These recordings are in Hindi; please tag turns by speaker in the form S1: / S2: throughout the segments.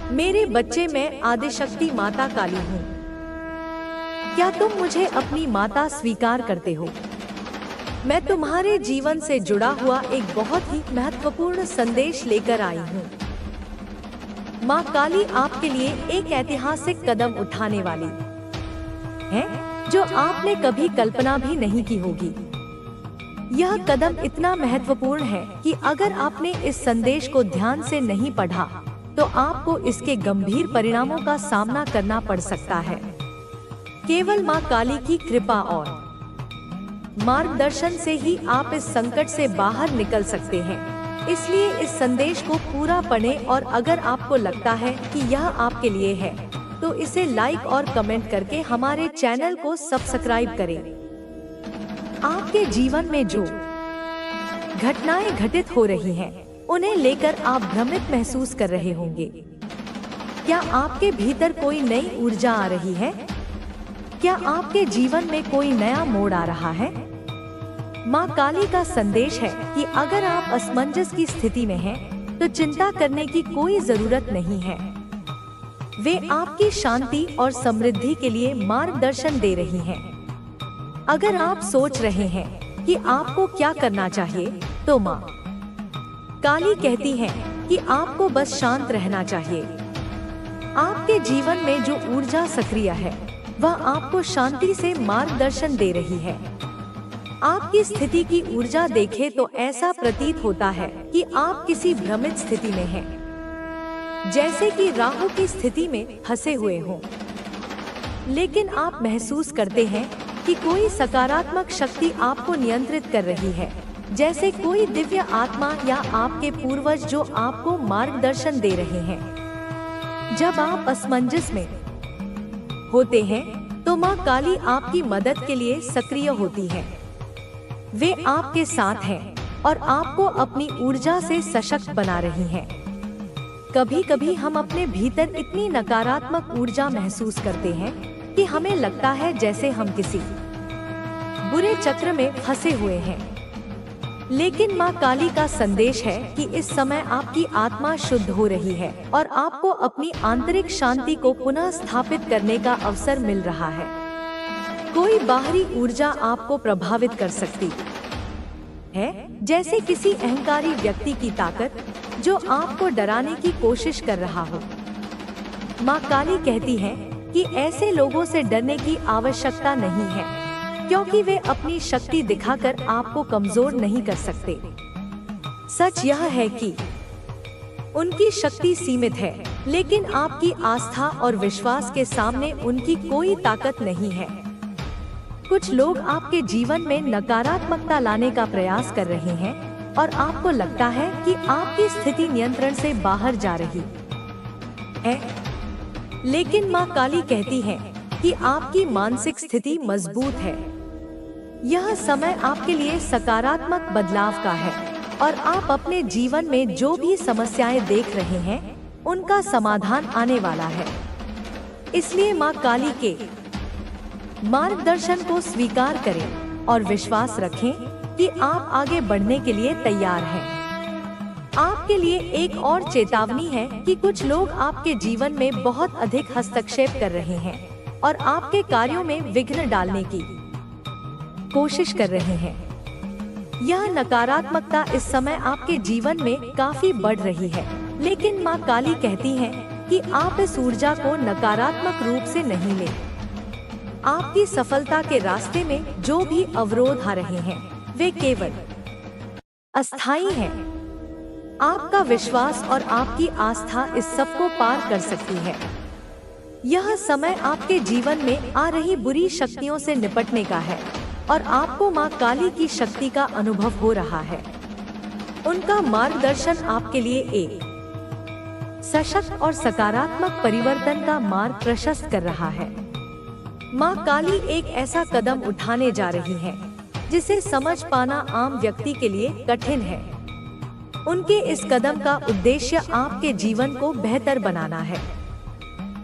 S1: मेरे बच्चे, मैं आदिशक्ति माता काली हूँ। क्या तुम मुझे अपनी माता स्वीकार करते हो? मैं तुम्हारे जीवन से जुड़ा हुआ एक बहुत ही महत्वपूर्ण संदेश लेकर आई हूँ। माँ काली आपके लिए एक ऐतिहासिक कदम उठाने वाली है, जो आपने कभी कल्पना भी नहीं की होगी। यह कदम इतना महत्वपूर्ण है कि अगर आपने इस संदेश को ध्यान से नहीं पढ़ा, तो आपको इसके गंभीर परिणामों का सामना करना पड़ सकता है। केवल माँ काली की कृपा और मार्गदर्शन से ही आप इस संकट से बाहर निकल सकते हैं। इसलिए इस संदेश को पूरा पढ़ें और अगर आपको लगता है कि यह आपके लिए है, तो इसे लाइक और कमेंट करके हमारे चैनल को सब्सक्राइब करें। आपके जीवन में जो घटनाएं घटित हो रही हैं, उन्हें लेकर आप भ्रमित महसूस कर रहे होंगे। क्या आपके भीतर कोई नई ऊर्जा आ रही है? क्या आपके जीवन में कोई नया मोड़ आ रहा है? माँ काली का संदेश है कि अगर आप असमंजस की स्थिति में हैं, तो चिंता करने की कोई जरूरत नहीं है। वे आपकी शांति और समृद्धि के लिए मार्गदर्शन दे रही हैं। अगर आप सोच रहे हैं कि आपको क्या करना चाहिए, तो माँ काली कहती हैं कि आपको बस शांत रहना चाहिए। आपके जीवन में जो ऊर्जा सक्रिय है, वह आपको शांति से मार्गदर्शन दे रही है। आपकी स्थिति की ऊर्जा देखें तो ऐसा प्रतीत होता है कि आप किसी भ्रमित स्थिति में हैं, जैसे कि राहु की स्थिति में फंसे हुए हों। लेकिन आप महसूस करते हैं कि कोई सकारात्मक शक्ति आपको नियंत्रित कर रही है, जैसे कोई दिव्य आत्मा या आपके पूर्वज जो आपको मार्गदर्शन दे रहे हैं। जब आप असमंजस में होते हैं, तो माँ काली आपकी मदद के लिए सक्रिय होती है। वे आपके साथ हैं और आपको अपनी ऊर्जा से सशक्त बना रही हैं। कभी कभी हम अपने भीतर इतनी नकारात्मक ऊर्जा महसूस करते हैं कि हमें लगता है जैसे हम किसी बुरे चक्र में फंसे हुए हैं। लेकिन माँ काली का संदेश है कि इस समय आपकी आत्मा शुद्ध हो रही है और आपको अपनी आंतरिक शांति को पुनः स्थापित करने का अवसर मिल रहा है। कोई बाहरी ऊर्जा आपको प्रभावित कर सकती है, जैसे किसी अहंकारी व्यक्ति की ताकत जो आपको डराने की कोशिश कर रहा हो। माँ काली कहती है कि ऐसे लोगों से डरने की आवश्यकता नहीं है, क्योंकि वे अपनी शक्ति दिखाकर आपको कमजोर नहीं कर सकते। सच यह है कि उनकी शक्ति सीमित है, लेकिन आपकी आस्था और विश्वास के सामने उनकी कोई ताकत नहीं है। कुछ लोग आपके जीवन में नकारात्मकता लाने का प्रयास कर रहे हैं और आपको लगता है कि आपकी स्थिति नियंत्रण से बाहर जा रही है। लेकिन माँ काली कहती है कि आपकी मानसिक स्थिति मजबूत है। यह समय आपके लिए सकारात्मक बदलाव का है और आप अपने जीवन में जो भी समस्याएं देख रहे हैं, उनका समाधान आने वाला है। इसलिए माँ काली के मार्गदर्शन को स्वीकार करें और विश्वास रखें कि आप आगे बढ़ने के लिए तैयार हैं। आपके लिए एक और चेतावनी है कि कुछ लोग आपके जीवन में बहुत अधिक हस्तक्षेप कर रहे हैं और आपके कार्यों में विघ्न डालने की कोशिश कर रहे हैं। यह नकारात्मकता इस समय आपके जीवन में काफी बढ़ रही है, लेकिन माँ काली कहती है कि आप इस ऊर्जा को नकारात्मक रूप से नहीं लें। आपकी सफलता के रास्ते में जो भी अवरोध आ रहे हैं, वे केवल अस्थायी हैं। आपका विश्वास और आपकी आस्था इस सब को पार कर सकती है। यह समय आपके जीवन में आ रही बुरी शक्तियों से निपटने का है और आपको माँ काली की शक्ति का अनुभव हो रहा है। उनका मार्गदर्शन आपके लिए एक सशक्त और सकारात्मक परिवर्तन का मार्ग प्रशस्त कर रहा है। माँ काली एक ऐसा कदम उठाने जा रही है जिसे समझ पाना आम व्यक्ति के लिए कठिन है। उनके इस कदम का उद्देश्य आपके जीवन को बेहतर बनाना है।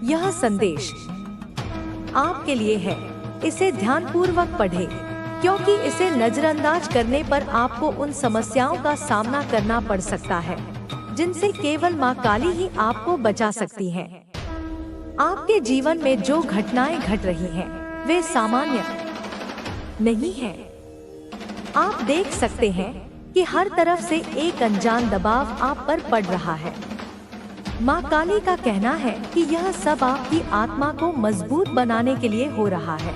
S1: यह संदेश आपके लिए है। इसे ध्यानपूर्वक पढ़ें, क्योंकि इसे नजरअंदाज करने पर आपको उन समस्याओं का सामना करना पड़ सकता है जिनसे केवल माँ काली ही आपको बचा सकती हैं। आपके जीवन में जो घटनाएं घट रही हैं, वे सामान्य नहीं हैं। आप देख सकते हैं कि हर तरफ से एक अनजान दबाव आप पर पड़ रहा है। माँ काली का कहना है कि यह सब आपकी आत्मा को मजबूत बनाने के लिए हो रहा है।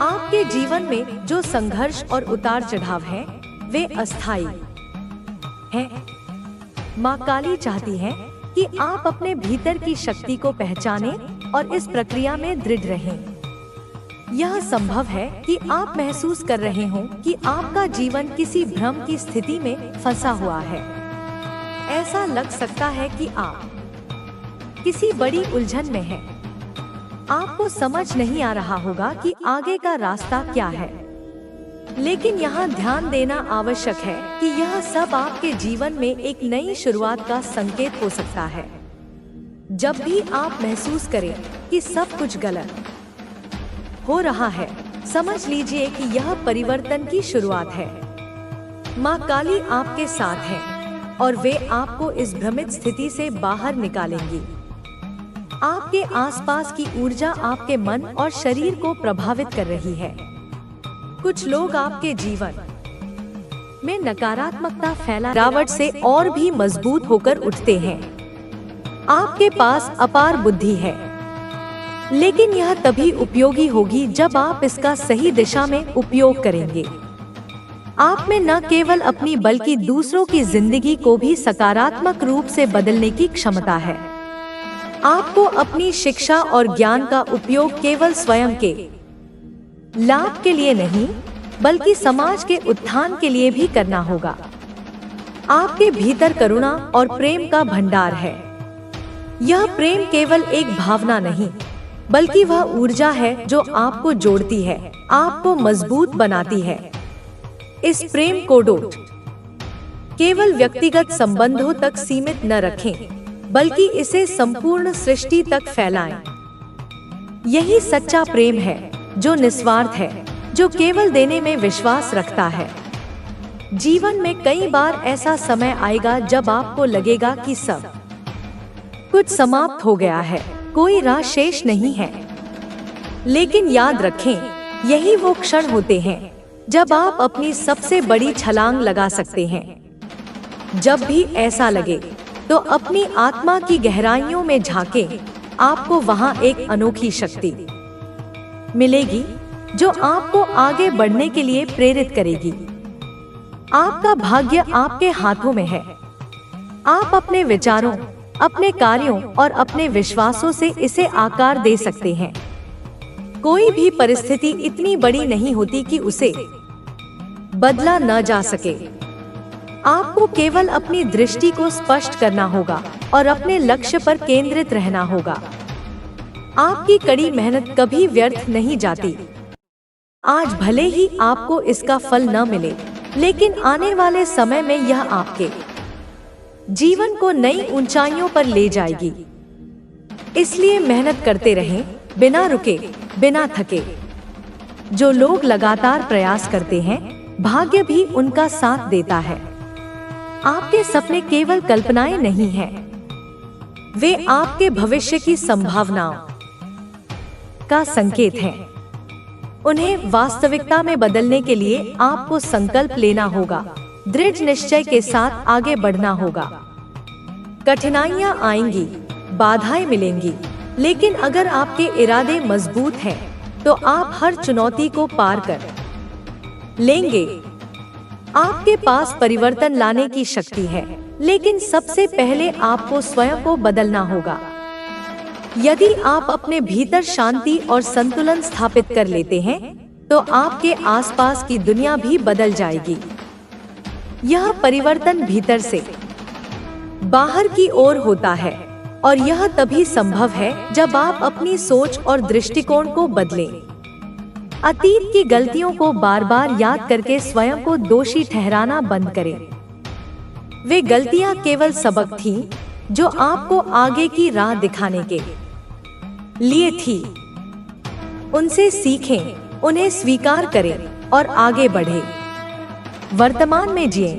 S1: आपके जीवन में जो संघर्ष और उतार चढ़ाव हैं, वे अस्थायी हैं। माँ काली चाहती हैं कि आप अपने भीतर की शक्ति को पहचानें और इस प्रक्रिया में दृढ़ रहें। यह संभव है कि आप महसूस कर रहे हों कि आपका जीवन किसी भ्रम की स्थिति में फंसा हुआ है। ऐसा लग सकता है कि आप किसी बड़ी उलझन में हैं। आपको समझ नहीं आ रहा होगा कि आगे का रास्ता क्या है। लेकिन यहाँ ध्यान देना आवश्यक है कि यह सब आपके जीवन में एक नई शुरुआत का संकेत हो सकता है। जब भी आप महसूस करें कि सब कुछ गलत हो रहा है, समझ लीजिए कि यह परिवर्तन की शुरुआत है। माँ काली आपके साथ है और वे आपको इस भ्रमित स्थिति से बाहर निकालेंगी। आपके आसपास की ऊर्जा आपके मन और शरीर को प्रभावित कर रही है। कुछ लोग आपके जीवन में नकारात्मकता गिरावट से और भी मजबूत होकर उठते हैं। आपके पास अपार बुद्धि है, लेकिन यह तभी उपयोगी होगी जब आप इसका सही दिशा में उपयोग करेंगे। आप में न केवल अपनी बल्कि दूसरों की जिंदगी को भी सकारात्मक रूप से बदलने की क्षमता है। आपको अपनी शिक्षा और ज्ञान का उपयोग केवल स्वयं के लाभ के लिए नहीं, बल्कि समाज के उत्थान के लिए भी करना होगा। आपके भीतर करुणा और प्रेम का भंडार है। यह प्रेम केवल एक भावना नहीं, बल्कि वह ऊर्जा है जो आपको जोड़ती है, आपको मजबूत बनाती है। इस प्रेम को केवल व्यक्तिगत संबंधों तक सीमित न रखें, बल्कि इसे संपूर्ण सृष्टि तक फैलाएं। यही सच्चा प्रेम है, जो निस्वार्थ है, जो केवल देने में विश्वास रखता है। जीवन में कई बार ऐसा समय आएगा जब आपको लगेगा कि सब कुछ समाप्त हो गया है, कोई राह शेष नहीं है। लेकिन याद रखें, यही वो क्षण होते हैं जब आप अपनी सबसे बड़ी छलांग लगा सकते हैं। जब भी ऐसा लगे, तो अपनी आत्मा की गहराइयों में झांकें। आपको वहां एक अनोखी शक्ति मिलेगी जो आपको आगे बढ़ने के लिए प्रेरित करेगी। आपका भाग्य आपके हाथों में है। आप अपने विचारों, अपने कार्यों और अपने विश्वासों से इसे आकार दे सकते हैं। कोई भी परिस्थिति इतनी बड़ी नहीं होती कि उसे बदला न जा सके। आपको केवल अपनी दृष्टि को स्पष्ट करना होगा और अपने लक्ष्य पर केंद्रित रहना होगा। आपकी कड़ी मेहनत कभी व्यर्थ नहीं जाती। आज भले ही आपको इसका फल न मिले, लेकिन आने वाले समय में यह आपके जीवन को नई ऊंचाइयों पर ले जाएगी। इसलिए मेहनत करते रहें, बिना रुके, बिना थके। जो लोग लगातार प्रयास करते हैं, भाग्य भी उनका साथ देता है। आपके सपने केवल कल्पनाएं नहीं हैं, वे आपके भविष्य की संभावनाओं का संकेत हैं। उन्हें वास्तविकता में बदलने के लिए आपको संकल्प लेना होगा, दृढ़ निश्चय के साथ आगे बढ़ना होगा। कठिनाइयां आएंगी, बाधाएं मिलेंगी, लेकिन अगर आपके इरादे मजबूत हैं, तो आप हर चुनौती को पार कर लेंगे। आपके पास परिवर्तन लाने की शक्ति है, लेकिन सबसे पहले आपको स्वयं को बदलना होगा। यदि आप अपने भीतर शांति और संतुलन स्थापित कर लेते हैं, तो आपके आसपास की दुनिया भी बदल जाएगी। यह परिवर्तन भीतर से बाहर की ओर होता है, और यह तभी संभव है जब आप अपनी सोच और दृष्टिकोण को बदलें। अतीत की गलतियों को बार बार याद करके स्वयं को दोषी ठहराना बंद करें। वे गलतियां केवल सबक थीं, जो आपको आगे की राह दिखाने के लिए थी। उनसे सीखें, उन्हें स्वीकार करें और आगे बढ़ें। वर्तमान में जिएं,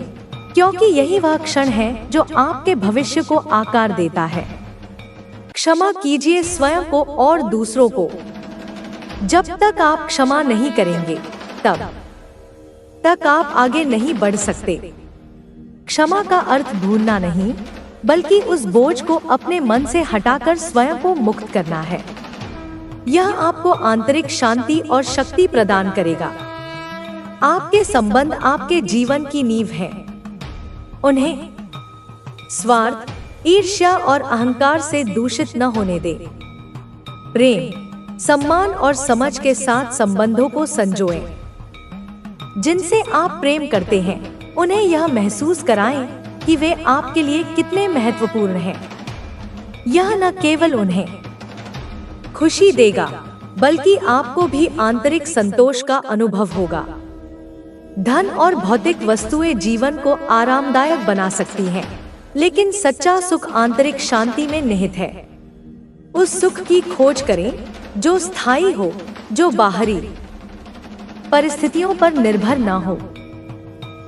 S1: क्योंकि यही वह क्षण है जो आपके भविष्य को आकार देता है। क्षमा कीजिए स्वयं को और दूसरों को। जब तक आप क्षमा नहीं करेंगे तब तक आप आगे नहीं बढ़ सकते। क्षमा का अर्थ भूलना नहीं, बल्कि उस बोझ को अपने मन से हटाकर स्वयं को मुक्त करना है। यह आपको आंतरिक शांति और शक्ति प्रदान करेगा। आपके संबंध आपके जीवन की नींव है। उन्हें स्वार्थ, ईर्ष्या और अहंकार से दूषित न होने दें। प्रेम, सम्मान और समझ के साथ संबंधों को संजोएं। जिनसे आप प्रेम करते हैं, उन्हें यह महसूस कराएं कि वे आपके लिए कितने महत्वपूर्ण हैं। यह न केवल उन्हें खुशी देगा, बल्कि आपको भी आंतरिक संतोष का अनुभव होगा। धन और भौतिक वस्तुएं जीवन को आरामदायक बना सकती हैं, लेकिन सच्चा सुख आंतरिक शांति में निहित है। उस सुख की खोज करें जो स्थायी हो, जो बाहरी परिस्थितियों पर निर्भर ना हो।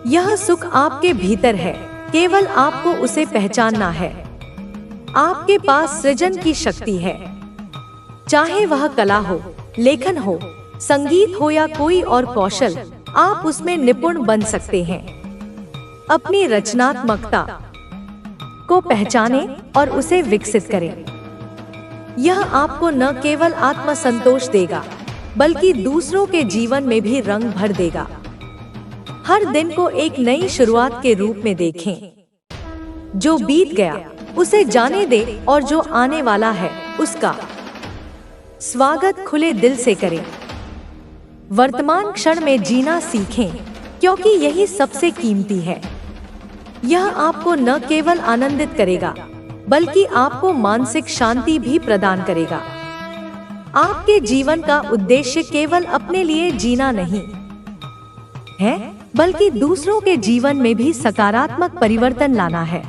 S1: यह सुख आपके भीतर है, केवल आपको उसे पहचानना है। आपके पास सृजन की शक्ति है। चाहे वह कला हो, लेखन हो, संगीत हो या कोई और कौशल, आप उसमें निपुण बन सकते हैं। अपनी रचनात्मकता को पहचानें और उसे विकसित करें। यह आपको न केवल आत्मसंतोष देगा, बल्कि दूसरों के जीवन में भी रंग भर देगा। हर दिन को एक नई शुरुआत के रूप में देखें। जो बीत गया उसे जाने दें और जो आने वाला है उसका स्वागत खुले दिल से करें। वर्तमान क्षण में जीना सीखें, क्योंकि यही सबसे कीमती है। यह आपको न केवल आनंदित करेगा, बल्कि आपको मानसिक शांति भी प्रदान करेगा। आपके जीवन का उद्देश्य केवल अपने लिए जीना नहीं है, बल्कि दूसरों के जीवन में भी सकारात्मक परिवर्तन लाना है।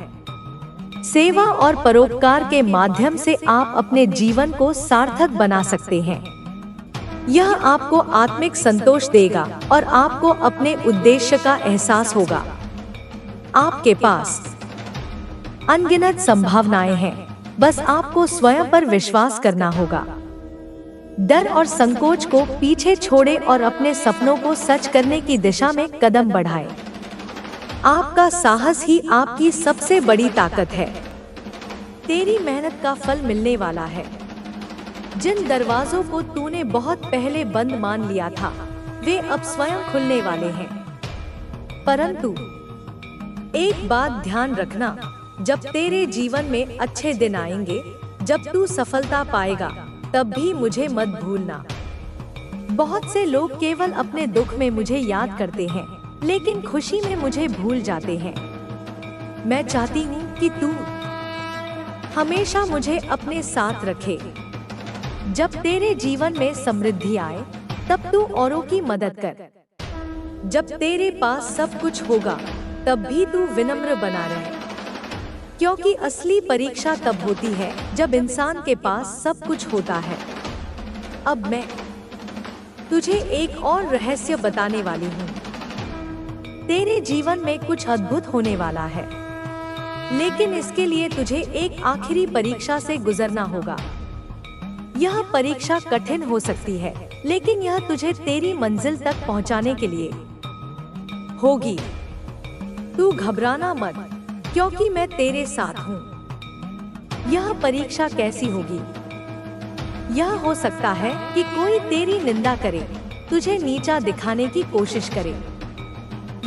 S1: सेवा और परोपकार के माध्यम से आप अपने जीवन को सार्थक बना सकते हैं। यह आपको आत्मिक संतोष देगा और आपको अपने उद्देश्य का एहसास होगा। आपके पास अनगिनत संभावनाएं हैं, बस आपको स्वयं पर विश्वास करना होगा। डर और संकोच को पीछे छोड़ें और अपने सपनों को सच करने की दिशा में कदम बढ़ाएं। आपका साहस ही आपकी सबसे बड़ी ताकत है। तेरी मेहनत का फल मिलने वाला है। जिन दरवाजों को तूने बहुत पहले बंद मान लिया था, वे अब स्वयं खुलने वाले हैं। परंतु एक बात ध्यान रखना, जब तेरे जीवन में अच्छे दिन आएंगे, जब तू सफलता पाएगा, तब भी मुझे मत भूलना। बहुत से लोग केवल अपने दुख में मुझे याद करते हैं, लेकिन खुशी में मुझे भूल जाते हैं। मैं चाहती हूँ कि तू हमेशा मुझे अपने साथ रखे। जब तेरे जीवन में समृद्धि आए, तब तू औरों की मदद कर। जब तेरे पास सब कुछ होगा, तब भी तू विनम्र बना रहे, क्योंकि असली परीक्षा तब होती है जब इंसान के पास सब कुछ होता है। अब मैं तुझे एक और रहस्य बताने वाली हूँ। तेरे जीवन में कुछ अद्भुत होने वाला है, लेकिन इसके लिए तुझे एक आखिरी परीक्षा से गुजरना होगा। यह परीक्षा कठिन हो सकती है, लेकिन यह तुझे तेरी मंजिल तक पहुंचाने के लिए होगी। तू घबराना मत, क्योंकि मैं तेरे साथ हूँ। यह परीक्षा कैसी होगी? यह हो सकता है कि कोई तेरी निंदा करे, तुझे नीचा दिखाने की कोशिश करे।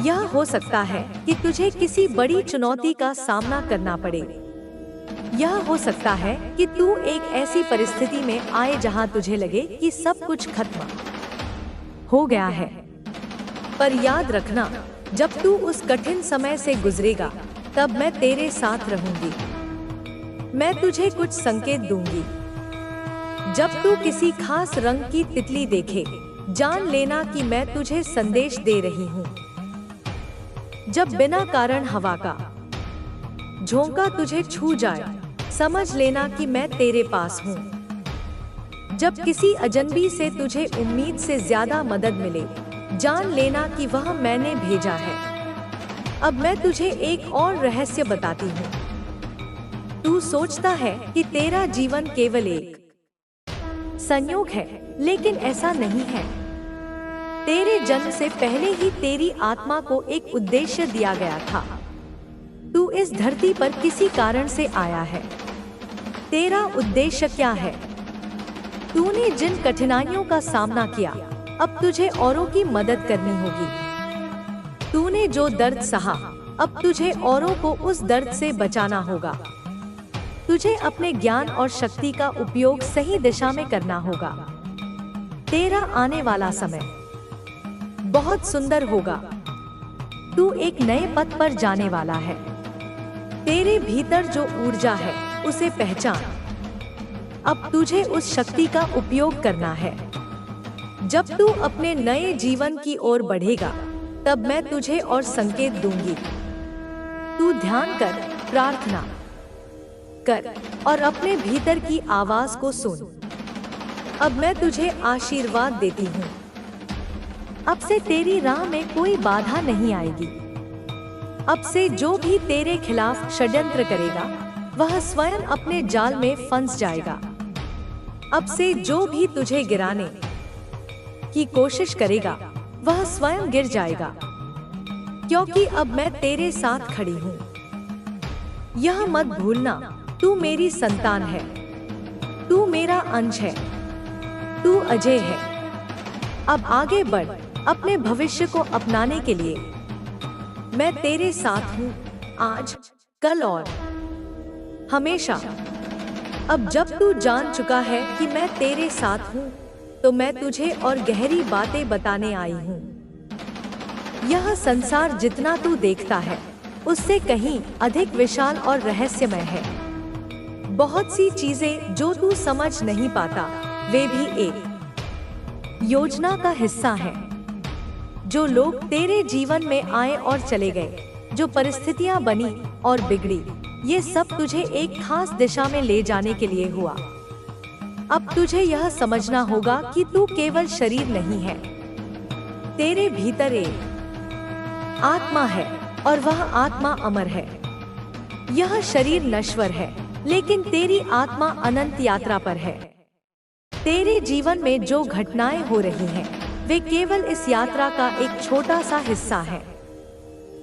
S1: यह हो सकता है कि तुझे किसी बड़ी चुनौती का सामना करना पड़े। यह हो सकता है कि तू एक ऐसी परिस्थिति में आए जहां तुझे लगे कि सब कुछ खत्म हो गया है। पर याद रखना, जब तू उस कठिन समय से गुजरेगा, तब मैं तेरे साथ रहूंगी। मैं तुझे कुछ संकेत दूंगी। जब तू किसी खास रंग की तितली देखे, जान लेना कि मैं तुझे संदेश दे रही हूँ। जब बिना कारण हवा का झोंका तुझे छू जाए, समझ लेना कि मैं तेरे पास हूँ। जब किसी अजनबी से तुझे उम्मीद से ज्यादा मदद मिले, जान लेना कि वह मैंने भेजा है। अब मैं तुझे एक और रहस्य बताती हूँ। तू सोचता है कि तेरा जीवन केवल एक संयोग है, लेकिन ऐसा नहीं है। तेरे जन्म से पहले ही तेरी आत्मा को एक उद्देश्य दिया गया था। तू इस धरती पर किसी कारण से आया है। तेरा उद्देश्य क्या है? तूने जिन कठिनाइयों का सामना किया, अब तुझे औरों की मदद करनी होगी। तूने जो दर्द सहा, अब तुझे औरों को उस दर्द से बचाना होगा। तुझे अपने ज्ञान और शक्ति का उपयोग सही दिशा में करना होगा। तेरा आने वाला समय बहुत सुंदर होगा। तू एक नए पथ पर जाने वाला है। तेरे भीतर जो ऊर्जा है, उसे पहचान। अब तुझे उस शक्ति का उपयोग करना है। जब तू अपने नए जीवन की ओर बढ़ेगा, तब मैं तुझे और संकेत दूंगी। तू ध्यान कर, प्रार्थना कर और अपने भीतर की आवाज को सुन। अब मैं तुझे आशीर्वाद देती हूँ। अब से तेरी राह में कोई बाधा नहीं आएगी। अब से जो भी तेरे खिलाफ षड्यंत्र करेगा, वह स्वयं अपने जाल में फंस जाएगा। अब से जो भी तुझे गिराने की कोशिश करेगा, वह स्वयं गिर जाएगा, क्योंकि अब मैं तेरे साथ खड़ी हूँ। यह मत भूलना, तू मेरी संतान है। तू मेरा अंश है। तू अजय है। अब आगे बढ़, अपने भविष्य को अपनाने के लिए मैं तेरे साथ हूँ, आज, कल और हमेशा। अब जब तू जान चुका है कि मैं तेरे साथ हूँ, तो मैं तुझे और गहरी बातें बताने आई हूँ। यह संसार जितना तू देखता है, उससे कहीं अधिक विशाल और रहस्यमय है। बहुत सी चीजें जो तू समझ नहीं पाता, वे भी एक योजना का हिस्सा हैं। जो लोग तेरे जीवन में आए और चले गए, जो परिस्थितियां बनी और बिगड़ी, ये सब तुझे एक खास दिशा में ले जाने के लिए हुआ। अब तुझे यह समझना होगा कि तू केवल शरीर नहीं है। तेरे भीतर एक आत्मा है और वह आत्मा अमर है। यह शरीर नश्वर है, लेकिन तेरी आत्मा अनंत यात्रा पर है। तेरे जीवन में जो घटनाएं हो रही हैं, वे केवल इस यात्रा का एक छोटा सा हिस्सा है।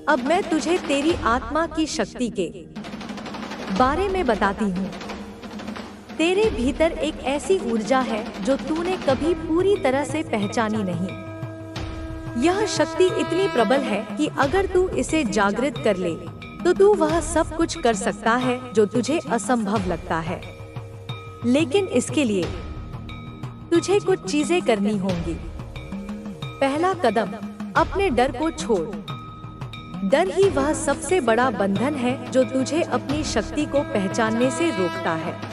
S1: अब मैं तुझे तेरी आत्मा की शक्ति के बारे में बताती हूँ। तेरे भीतर एक ऐसी ऊर्जा है जो तूने कभी पूरी तरह से पहचानी नहीं। यह शक्ति इतनी प्रबल है कि अगर तू इसे जागृत कर ले, तो तू वह सब कुछ कर सकता है जो तुझे असंभव लगता है। लेकिन इसके लिए तुझे कुछ चीजें करनी होंगी। पहला कदम, अपने डर को छोड़। डर ही वह सबसे बड़ा बंधन है जो तुझे अपनी शक्ति को पहचानने से रोकता है।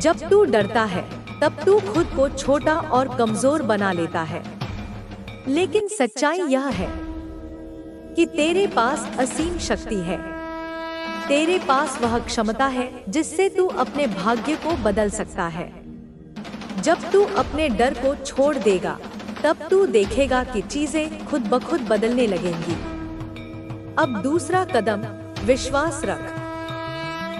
S1: जब तू डरता है, तब तू खुद को छोटा और कमजोर बना लेता है। लेकिन सच्चाई यह है कि तेरे पास असीम शक्ति है। तेरे पास वह क्षमता है जिससे तू अपने भाग्य को बदल सकता है। जब तू अपने डर को छोड़ देगा, तब तू देखेगा कि चीजें खुद ब खुद बदलने लगेंगी। अब दूसरा कदम, विश्वास रख।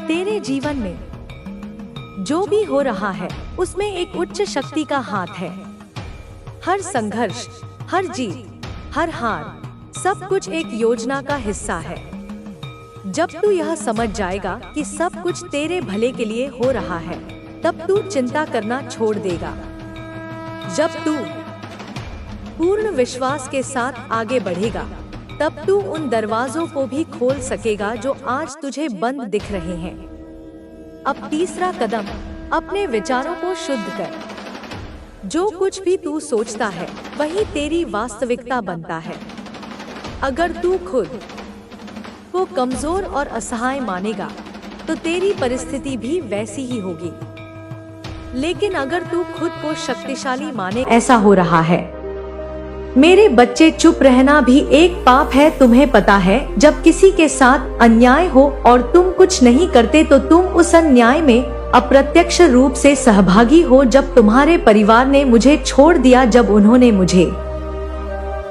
S1: तेरे जीवन में जो भी हो रहा है, उसमें एक उच्च शक्ति का हाथ है। हर संघर्ष, हर जीत, हर हार, सब कुछ एक योजना का हिस्सा है। जब तू यह समझ जाएगा कि सब कुछ तेरे भले के लिए हो रहा है, तब तू चिंता करना छोड़ देगा। जब तू पूर्ण विश्वास के साथ आगे बढ़ेगा, तब तू उन दरवाजों को भी खोल सकेगा जो आज तुझे बंद दिख रहे हैं। अब तीसरा कदम, अपने विचारों को शुद्ध कर। जो कुछ भी तू सोचता है, वही तेरी वास्तविकता बनता है। अगर तू खुद को कमजोर और असहाय मानेगा, तो तेरी परिस्थिति भी वैसी ही होगी। लेकिन अगर तू खुद को शक्तिशाली माने, ऐसा हो रहा है। मेरे बच्चे, चुप रहना भी एक पाप है। तुम्हें पता है, जब किसी के साथ अन्याय हो और तुम कुछ नहीं करते, तो तुम उस अन्याय में अप्रत्यक्ष रूप से सहभागी हो। जब तुम्हारे परिवार ने मुझे छोड़ दिया, जब उन्होंने मुझे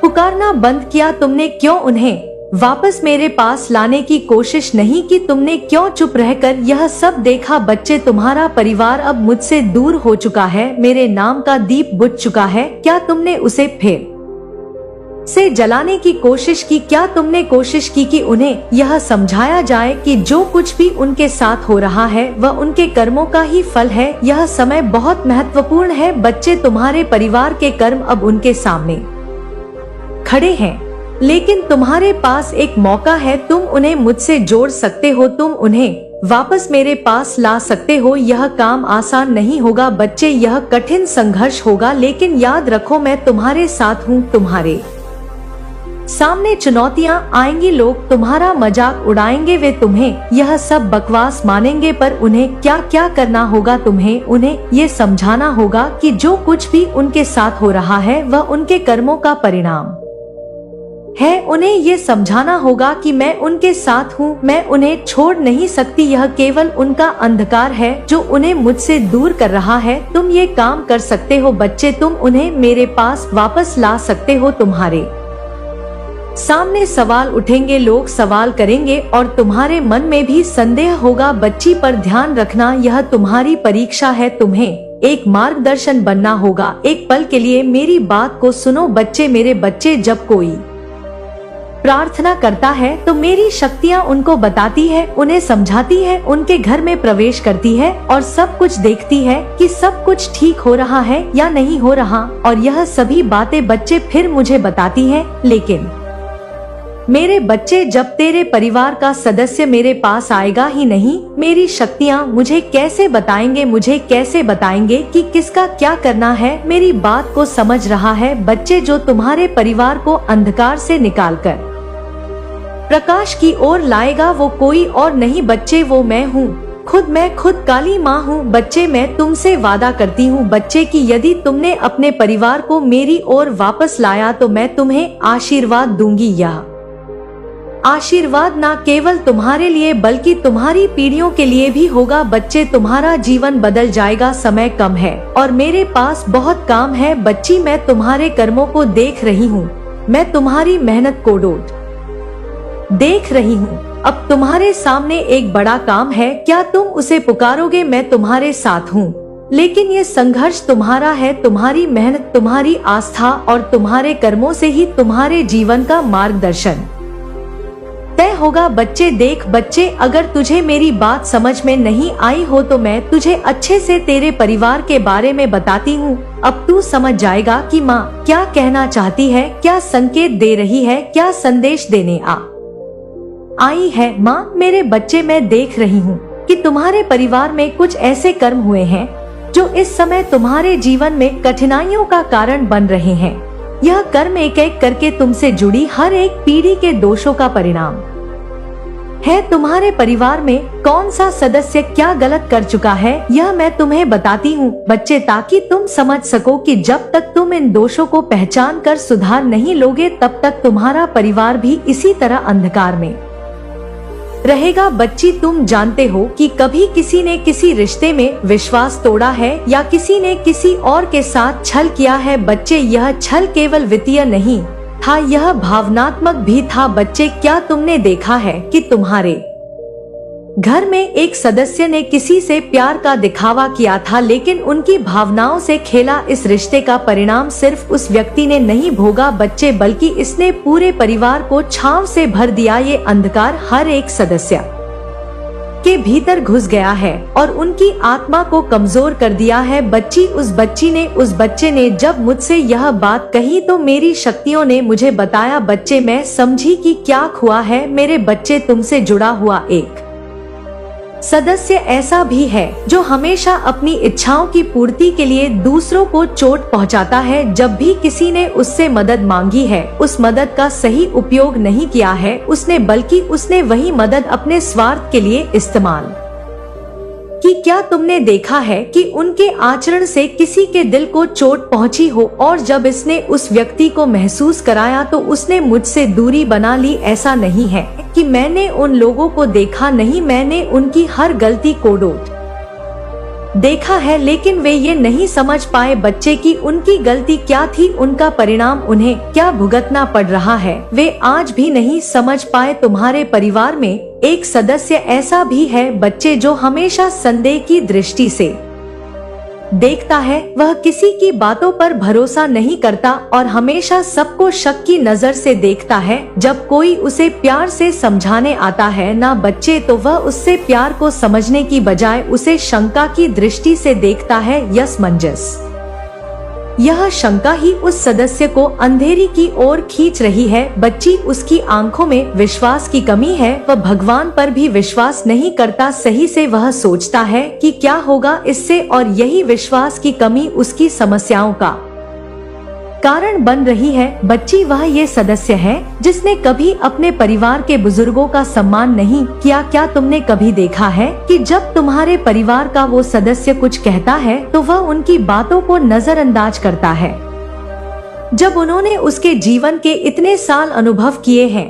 S1: पुकारना बंद किया, तुमने क्यों उन्हें वापस मेरे पास लाने की कोशिश नहीं की। तुमने क्यों चुप रहकर यह सब देखा? बच्चे, तुम्हारा परिवार अब मुझसे दूर हो चुका है, मेरे नाम का दीप बुझ चुका है। क्या तुमने उसे फिर से जलाने की कोशिश की? क्या तुमने कोशिश की कि उन्हें यह समझाया जाए कि जो कुछ भी उनके साथ हो रहा है वह उनके कर्मों का ही फल है? यह समय बहुत महत्वपूर्ण है बच्चे, तुम्हारे परिवार के कर्म अब उनके सामने खड़े हैं, लेकिन तुम्हारे पास एक मौका है। तुम उन्हें मुझसे जोड़ सकते हो, तुम उन्हें वापस मेरे पास ला सकते हो। यह काम आसान नहीं होगा बच्चे, यह कठिन संघर्ष होगा, लेकिन याद रखो मैं तुम्हारे साथ हूँ। तुम्हारे सामने चुनौतियाँ आएंगी, लोग तुम्हारा मजाक उड़ाएंगे, वे तुम्हें यह सब बकवास मानेंगे, पर उन्हें क्या क्या करना होगा? तुम्हें उन्हें ये समझाना होगा कि जो कुछ भी उनके साथ हो रहा है वह उनके कर्मों का परिणाम है। उन्हें ये समझाना होगा कि मैं उनके साथ हूँ, मैं उन्हें छोड़ नहीं सकती। यह केवल उनका अंधकार है जो उन्हें मुझसे दूर कर रहा है। तुम ये काम कर सकते हो बच्चे, तुम उन्हें मेरे पास वापस ला सकते हो। तुम्हारे सामने सवाल उठेंगे, लोग सवाल करेंगे और तुम्हारे मन में भी संदेह होगा बच्ची, पर ध्यान रखना यह तुम्हारी परीक्षा है। तुम्हें एक मार्गदर्शन बनना होगा। एक पल के लिए मेरी बात को सुनो बच्चे, मेरे बच्चे, जब कोई प्रार्थना करता है तो मेरी शक्तियाँ उनको बताती है, उन्हें समझाती है, उनके घर में प्रवेश करती है और सब कुछ देखती है कि सब कुछ ठीक हो रहा है या नहीं हो रहा। और यह सभी बातें बच्चे फिर मुझे बताती हैं। लेकिन मेरे बच्चे, जब तेरे परिवार का सदस्य मेरे पास आएगा ही नहीं, मेरी शक्तियाँ मुझे कैसे बताएंगे? मुझे कैसे बताएंगे कि किसका क्या करना है? मेरी बात को समझ रहा है बच्चे? जो तुम्हारे परिवार को अंधकार से निकालकर प्रकाश की ओर लाएगा वो कोई और नहीं बच्चे, वो मैं हूँ खुद। मैं खुद काली माँ हूँ बच्चे। मैं तुमसे वादा करती हूँ बच्चे कि यदि तुमने अपने परिवार को मेरी ओर वापस लाया तो मैं तुम्हें आशीर्वाद दूंगी। यह आशीर्वाद न केवल तुम्हारे लिए बल्कि तुम्हारी पीढ़ियों के लिए भी होगा बच्चे। तुम्हारा जीवन बदल जाएगा। समय कम है और मेरे पास बहुत काम है बच्ची। मैं तुम्हारे कर्मों को देख रही हूँ, मैं तुम्हारी मेहनत को देख रही हूँ। अब तुम्हारे सामने एक बड़ा काम है, क्या तुम उसे पुकारोगे? मैं तुम्हारे साथ हूँ, लेकिन ये संघर्ष तुम्हारा है। तुम्हारी मेहनत, तुम्हारी आस्था और तुम्हारे कर्मों से ही तुम्हारे जीवन का मार्गदर्शन तय होगा बच्चे। देख बच्चे, अगर तुझे मेरी बात समझ में नहीं आई हो तो मैं तुझे अच्छे से तेरे परिवार के बारे में बताती हूँ। अब तू समझ जाएगा कि माँ क्या कहना चाहती है, क्या संकेत दे रही है, क्या संदेश देने आई है। माँ, मेरे बच्चे, मैं देख रही हूँ कि तुम्हारे परिवार में कुछ ऐसे कर्म हुए हैं जो इस समय तुम्हारे जीवन में कठिनाइयों का कारण बन रहे हैं। यह कर्म एक एक करके तुमसे जुड़ी हर एक पीढ़ी के दोषों का परिणाम है। तुम्हारे परिवार में कौन सा सदस्य क्या गलत कर चुका है यह मैं तुम्हें बताती हूँ बच्चे, ताकि तुम समझ सको कि जब तक तुम इन दोषों को पहचान कर सुधार नहीं लोगे तब तक तुम्हारा परिवार भी इसी तरह अंधकार में रहेगा। बच्ची, तुम जानते हो कि कभी किसी ने किसी रिश्ते में विश्वास तोड़ा है या किसी ने किसी और के साथ छल किया है बच्चे। यह छल केवल वित्तीय नहीं था, यह भावनात्मक भी था बच्चे। क्या तुमने देखा है कि तुम्हारे घर में एक सदस्य ने किसी से प्यार का दिखावा किया था लेकिन उनकी भावनाओं से खेला? इस रिश्ते का परिणाम सिर्फ उस व्यक्ति ने नहीं भोगा बच्चे, बल्कि इसने पूरे परिवार को छांव से भर दिया। ये अंधकार हर एक सदस्य के भीतर घुस गया है और उनकी आत्मा को कमजोर कर दिया है बच्ची। उस बच्चे ने जब मुझसे यह बात कही तो मेरी शक्तियों ने मुझे बताया बच्चे। मैं समझी कि क्या हुआ है। मेरे बच्चे, तुमसे जुड़ा हुआ एक सदस्य ऐसा भी है जो हमेशा अपनी इच्छाओं की पूर्ति के लिए दूसरों को चोट पहुंचाता है। जब भी किसी ने उससे मदद मांगी है, उस मदद का सही उपयोग नहीं किया है उसने, बल्कि उसने वही मदद अपने स्वार्थ के लिए इस्तेमाल की। क्या तुमने देखा है कि उनके आचरण से किसी के दिल को चोट पहुंची हो और जब इसने उस व्यक्ति को महसूस कराया तो उसने मुझसे दूरी बना ली? ऐसा नहीं है कि मैंने उन लोगों को देखा नहीं, मैंने उनकी हर गलती को देखा है, लेकिन वे ये नहीं समझ पाए बच्चे की उनकी गलती क्या थी, उनका परिणाम उन्हें क्या भुगतना पड़ रहा है। वे आज भी नहीं समझ पाए तुम्हारे परिवार में एक सदस्य ऐसा भी है बच्चे जो हमेशा संदेह की दृष्टि से देखता है। वह किसी की बातों पर भरोसा नहीं करता और हमेशा सबको शक की नजर से देखता है। जब कोई उसे प्यार से समझाने आता है ना बच्चे, तो वह उससे प्यार को समझने की बजाय उसे शंका की दृष्टि से देखता है। यसमंजस, यह शंका ही उस सदस्य को अंधेरी की ओर खींच रही है। बच्ची, उसकी आंखों में विश्वास की कमी है। वह भगवान पर भी विश्वास नहीं करता सही से। वह सोचता है कि क्या होगा इससे, और यही विश्वास की कमी उसकी समस्याओं का कारण बन रही है। बच्ची, वह ये सदस्य है जिसने कभी अपने परिवार के बुजुर्गों का सम्मान नहीं किया। क्या तुमने कभी देखा है कि जब तुम्हारे परिवार का वो सदस्य कुछ कहता है तो वह उनकी बातों को नजरअंदाज करता है? जब उन्होंने उसके जीवन के इतने साल अनुभव किए हैं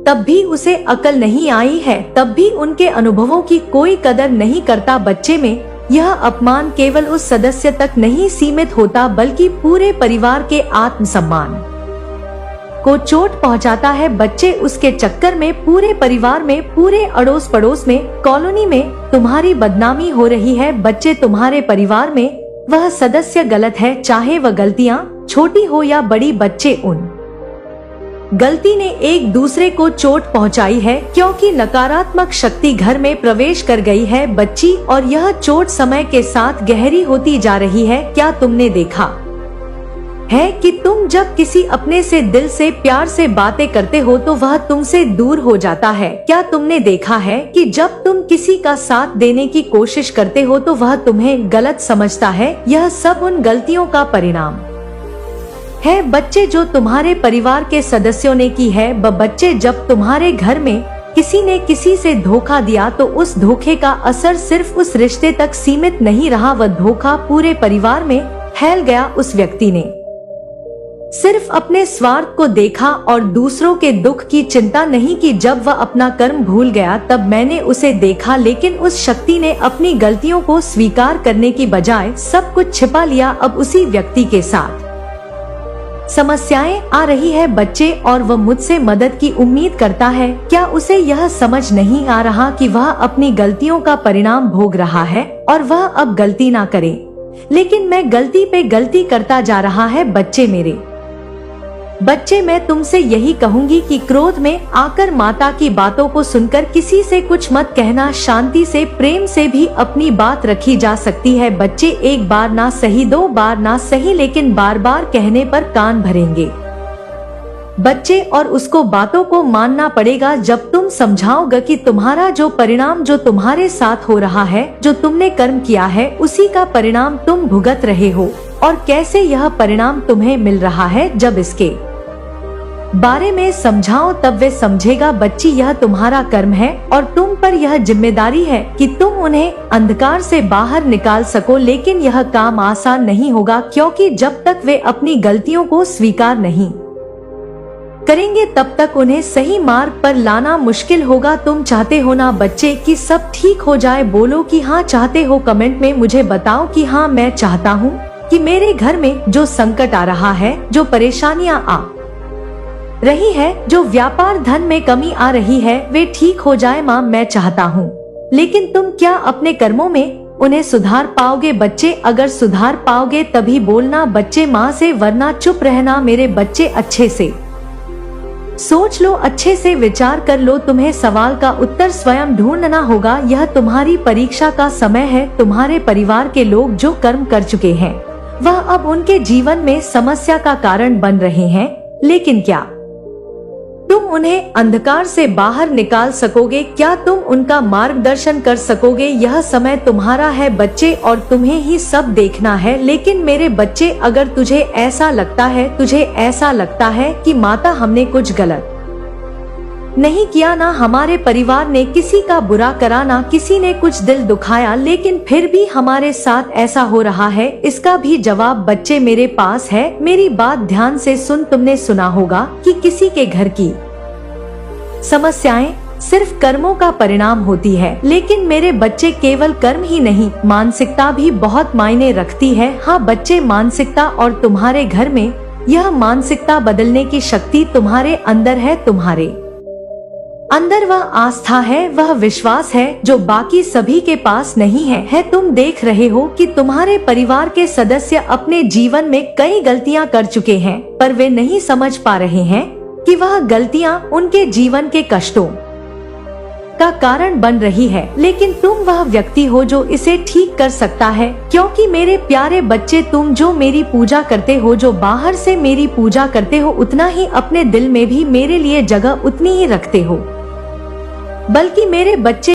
S1: तब भी उसे अकल नहीं आई है, तब भी उनके अनुभवों की कोई कदर नहीं करता। बच्चे में यह अपमान केवल उस सदस्य तक नहीं सीमित होता बल्कि पूरे परिवार के आत्मसम्मान को चोट पहुंचाता है। बच्चे, उसके चक्कर में पूरे परिवार में, पूरे अड़ोस पड़ोस में, कॉलोनी में तुम्हारी बदनामी हो रही है। बच्चे, तुम्हारे परिवार में वह सदस्य गलत है, चाहे वह गलतियां छोटी हो या बड़ी। बच्चे, उन गलती ने एक दूसरे को चोट पहुंचाई है क्योंकि नकारात्मक शक्ति घर में प्रवेश कर गई है बच्ची, और यह चोट समय के साथ गहरी होती जा रही है। क्या तुमने देखा है कि तुम जब किसी अपने से दिल से प्यार से बातें करते हो तो वह तुमसे दूर हो जाता है? क्या तुमने देखा है कि जब तुम किसी का साथ देने की कोशिश करते हो तो वह तुम्हें गलत समझता है? यह सब उन गलतियों का परिणाम है बच्चे जो तुम्हारे परिवार के सदस्यों ने की है। बच्चे, जब तुम्हारे घर में किसी ने किसी से धोखा दिया तो उस धोखे का असर सिर्फ उस रिश्ते तक सीमित नहीं रहा, वह धोखा पूरे परिवार में फैल गया। उस व्यक्ति ने सिर्फ अपने स्वार्थ को देखा और दूसरों के दुख की चिंता नहीं की। जब वह अपना कर्म भूल गया तब मैंने उसे देखा, लेकिन उस शक्ति ने अपनी गलतियों को स्वीकार करने की बजाय सब कुछ छिपा लिया। अब उसी व्यक्ति के साथ समस्याएं आ रही है बच्चे, और वह मुझसे मदद की उम्मीद करता है। क्या उसे यह समझ नहीं आ रहा कि वह अपनी गलतियों का परिणाम भोग रहा है और वह अब गलती ना करे, लेकिन मैं गलती पे गलती करता जा रहा है। बच्चे मेरे, बच्चे, मैं तुमसे यही कहूंगी कि क्रोध में आकर माता की बातों को सुनकर किसी से कुछ मत कहना। शांति से, प्रेम से भी अपनी बात रखी जा सकती है। बच्चे, एक बार ना सही, दो बार ना सही, लेकिन बार बार कहने पर कान भरेंगे बच्चे, और उसको बातों को मानना पड़ेगा। जब तुम समझाओगे कि तुम्हारा जो परिणाम जो तुम्हारे साथ हो रहा है, जो तुमने कर्म किया है, उसी का परिणाम तुम भुगत रहे हो और कैसे यह परिणाम तुम्हें मिल रहा है, जब इसके बारे में समझाओ तब वे समझेगा। बच्ची, यह तुम्हारा कर्म है और तुम पर यह जिम्मेदारी है कि तुम उन्हें अंधकार से बाहर निकाल सको, लेकिन यह काम आसान नहीं होगा क्योंकि जब तक वे अपनी गलतियों को स्वीकार नहीं करेंगे तब तक उन्हें सही मार्ग पर लाना मुश्किल होगा। तुम चाहते हो ना बच्चे कि सब ठीक हो जाए? बोलो कि हाँ चाहते हो। कमेंट में मुझे बताओ कि हाँ मैं चाहता हूँ कि मेरे घर में जो संकट आ रहा है, जो परेशानियाँ आ रही है, जो व्यापार धन में कमी आ रही है, वे ठीक हो जाए। माँ, मैं चाहता हूँ, लेकिन तुम क्या अपने कर्मों में उन्हें सुधार पाओगे? बच्चे, अगर सुधार पाओगे तभी बोलना बच्चे माँ से, वरना चुप रहना। मेरे बच्चे, अच्छे से सोच लो, अच्छे से विचार कर लो। तुम्हें सवाल का उत्तर स्वयं ढूंढना होगा। यह तुम्हारी परीक्षा का समय है। तुम्हारे परिवार के लोग जो कर्म कर चुके हैं वह अब उनके जीवन में समस्या का कारण बन रहे हैं, लेकिन क्या तुम उन्हें अंधकार से बाहर निकाल सकोगे? क्या तुम उनका मार्गदर्शन कर सकोगे? यह समय तुम्हारा है बच्चे, और तुम्हें ही सब देखना है। लेकिन मेरे बच्चे, अगर तुझे ऐसा लगता है कि माता हमने कुछ गलत नहीं किया, ना हमारे परिवार ने किसी का बुरा करा, ना किसी ने कुछ दिल दुखाया, लेकिन फिर भी हमारे साथ ऐसा हो रहा है, इसका भी जवाब बच्चे मेरे पास है। मेरी बात ध्यान से सुन। तुमने सुना होगा कि किसी के घर की समस्याएं सिर्फ कर्मों का परिणाम होती है। लेकिन मेरे बच्चे, केवल कर्म ही नहीं, मानसिकता भी बहुत मायने रखती है। हाँ बच्चे, मानसिकता, और तुम्हारे घर में यह मानसिकता बदलने की शक्ति तुम्हारे अंदर है। तुम्हारे अंदर वह आस्था है, वह विश्वास है जो बाकी सभी के पास नहीं है। तुम देख रहे हो कि तुम्हारे परिवार के सदस्य अपने जीवन में कई गलतियां कर चुके हैं, पर वे नहीं समझ पा रहे हैं कि वह गलतियां उनके जीवन के कष्टों का कारण बन रही है। लेकिन तुम वह व्यक्ति हो जो इसे ठीक कर सकता है, क्योंकि मेरे प्यारे बच्चे, तुम जो मेरी पूजा करते हो, जो बाहर से मेरी पूजा करते हो, उतना ही अपने दिल में भी मेरे लिए जगह उतनी ही रखते हो। बल्कि मेरे बच्चे